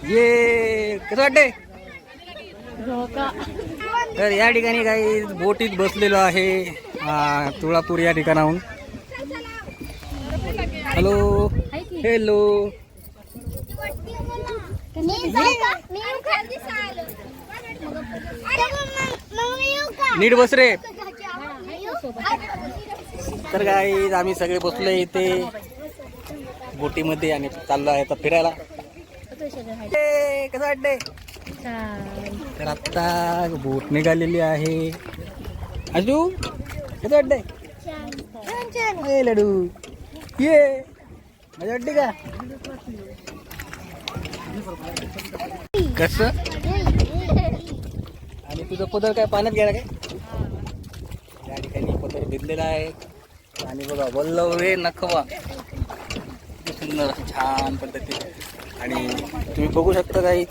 ये कसं वाटतंय? तर या ठिकाणी काही बोटीत बसलेलो आहे तुळापूर या ठिकाणाहून. हॅलो हॅलो नीट बस रे. तर गाईज आम्ही सगळे बसलो इथे बोटीमध्ये आणि चाललो आहे आता फिरायला. कसं वाटतंय? तर आत्ता बोट निघालेली आहे. आजू कसं वाटतंय? लडू ये मजा वाटते का? कस आणि तुझं पदर काय पाण्यात गेला काय? या ठिकाणी पदर भिजलेला आहे आणि बघा वल्लवे नखवा सुंदर छान पद्धतीने. आणि तुम्ही बघू शकता काही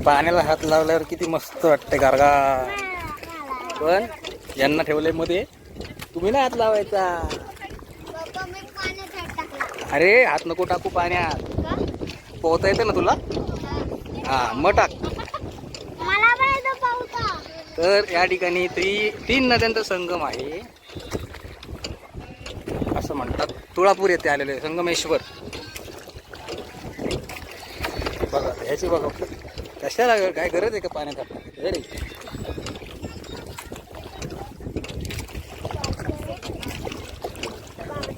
पाण्याला हात लावल्यावर किती मस्त वाटते गारगार. पण यांना ठेवले मध्ये तुम्ही ना हात लावायचा. अरे हात नको टाकू पाण्यात. पोहता येते ना तुला? हा मग टाक. तर या ठिकाणी 3 नद्यांचा संगम आहे असं म्हणतात. तुळापूर येथे आलेले संगमेश्वर. बघा ह्याची बघा कशाला काय गरज आहे का पाण्यात? अरे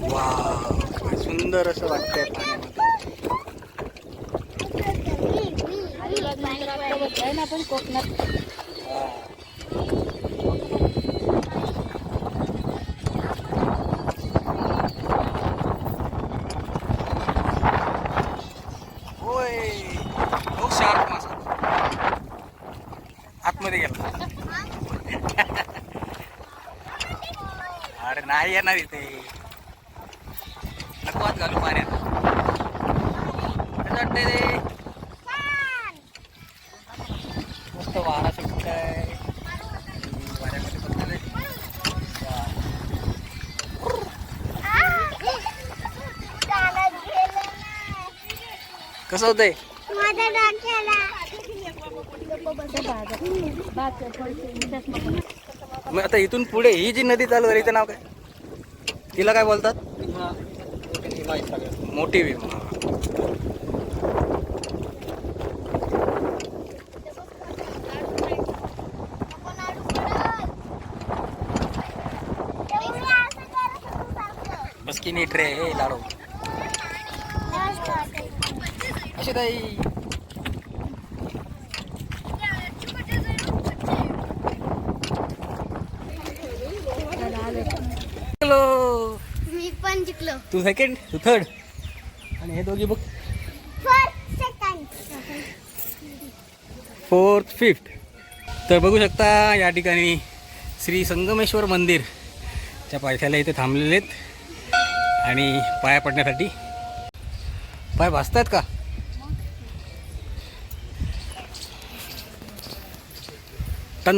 वाव काय सुंदर असं वाटतंय पाण्यामध्ये. कोकणात आतमध्ये गेला. अरे नाही येणार इथे. नको हात घालू पाण्यात. कसं वाटतंय रे? मस्त वारा सुटताय. वाऱ्यामध्ये बसलोय. कसं होतंय? मग आता इथून पुढे ही जी नदी चालू झाली तिचं नाव काय? तिला काय बोलतात? मोठी भीमा. बस की नीट रे हे लाडू. अशी ताई मी पण जिंकलो. तू सेकंड तू थर्ड आणि हे दोघी बघ फोर्थ फिफ्थ. तर बघू शकता या ठिकाणी श्री संगमेश्वर मंदिरच्या पायथ्याला इथे थांबलेले आहेत आणि पाया पडण्यासाठी. पाय भाजतायत का? टन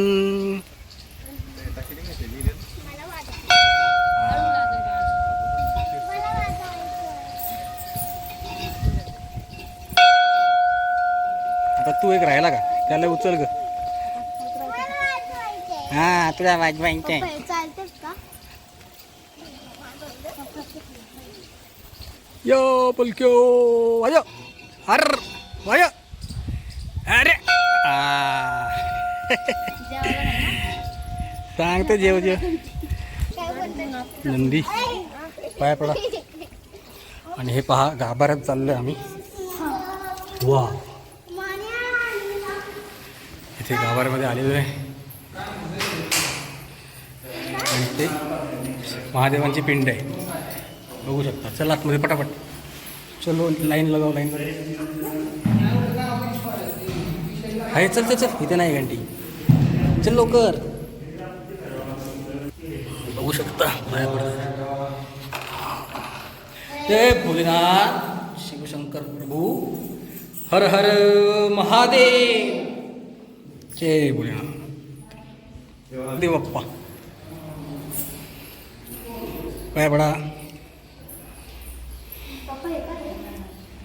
आता तू एक राहिला का? त्याला उचल ग. हा तुला वाजवायचं आहे. चालतेच का? यो पलक्यो वाजव. अर वाजव. अरे सांगते जेव जेव. नंदी पाया पडा. आणि हे पहा गाभाऱ्यात चाललोय आम्ही. वा इथे गाभाऱ्यामध्ये आलेलो आहे आणि ते महादेवांची पिंड आहे बघू शकता. चल आतमध्ये पटापट. चलो लाईन लगाव लाईन. आहे चल चल चल. इथे नाही घंटी. चल लवकर. बघू शकता पाया पडतात. जय भोलेनाथ शिवशंकर प्रभू हर हर महादेव. जय भोलेनाथ देव बाप्पा. पाया पडा.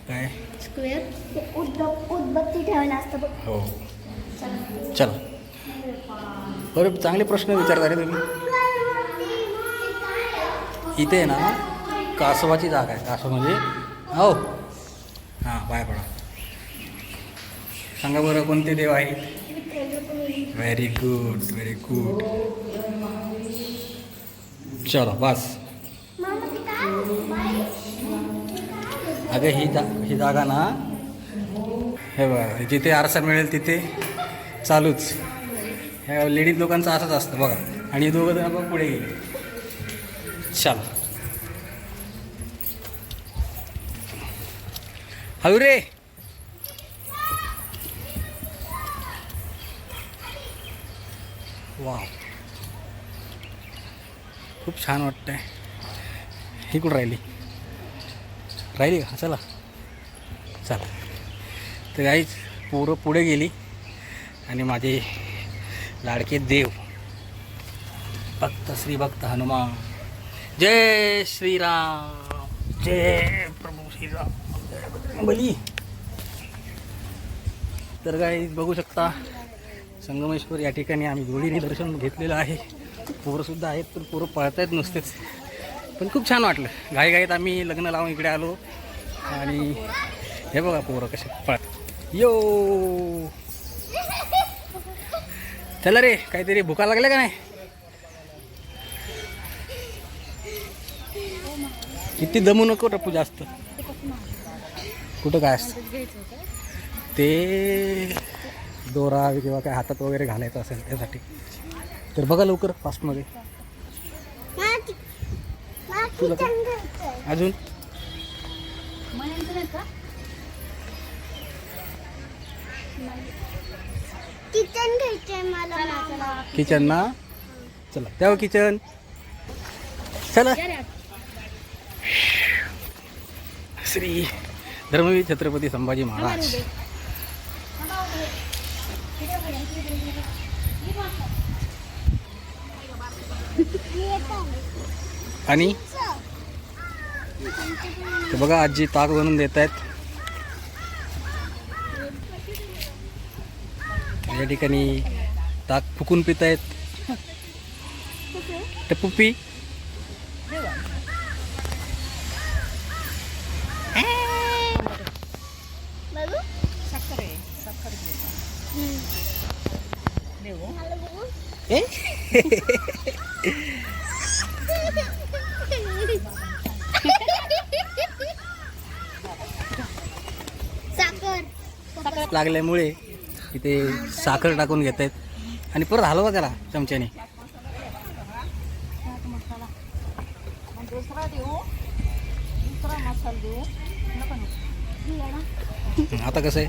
काय स्क्वेअर उदबत्ती ठेवलं असतं बघ. हो चल. बरं चांगले प्रश्न विचारता रे तुम्ही. इथे आहे ना कासवाची जागा आहे. कासव म्हणजे हो हां पाय पडा. सांगा बरं कोणते देव आहेत. Very good very good. चलो बस. अगं ही जागा ना हे बघा जिथे आरसा मिळेल तिथे चालूच. ह्या लेडीज लोकांचं असंच असतं बघा. आणि हे दोघं जण बघ पुढे गेले. चला हळू रे. वा खूप छान वाटतंय. ही कुठं राहिली का. चला चला. तर काहीच पोरं पुढे गेली आणि माझे लाडके देव भक्त श्री भक्त हनुमान. जय श्रीराम जय प्रभू श्रीराम जय बजरंगबली. तर काही बघू शकता संगमेश्वर या ठिकाणी आम्ही जोडीने दर्शन घेतलेलं आहे. पोरंसुद्धा आहेत पण पोरं पळतायत नुसतेच. पण खूप छान वाटलं. घाईघाईत आम्ही लग्न लावून इकडे आलो आणि हे बघा पोरं कसे पळत. यो चला रे काहीतरी भुका लागल्या का नाही. किती दमू नको टप्पू जास्त. कुठं काय असतं ते दोरा किंवा काय हातात वगैरे घालायचं असेल त्यासाठी. तर बघा लवकर फास्टमध्ये. तुला अजून किचन घ्यायचंय मला. किचन ना. चला त्यावर किचन. चला. श्री धर्मवीर छत्रपती संभाजी महाराज. आणि ते बघा आजी ताक बनवून देत आहेत. या ठिकाणी ताक फुकून पित आहेत. टप्पू पी. साखर लागल्यामुळे इथे साखर टाकून घेत आहेत आणि परत हलवा त्याला चमच्याने. आता कसं आहे.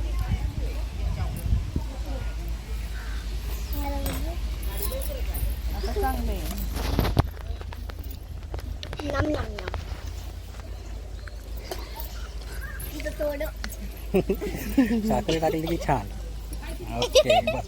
साखर टाकली की छान. ओके बस.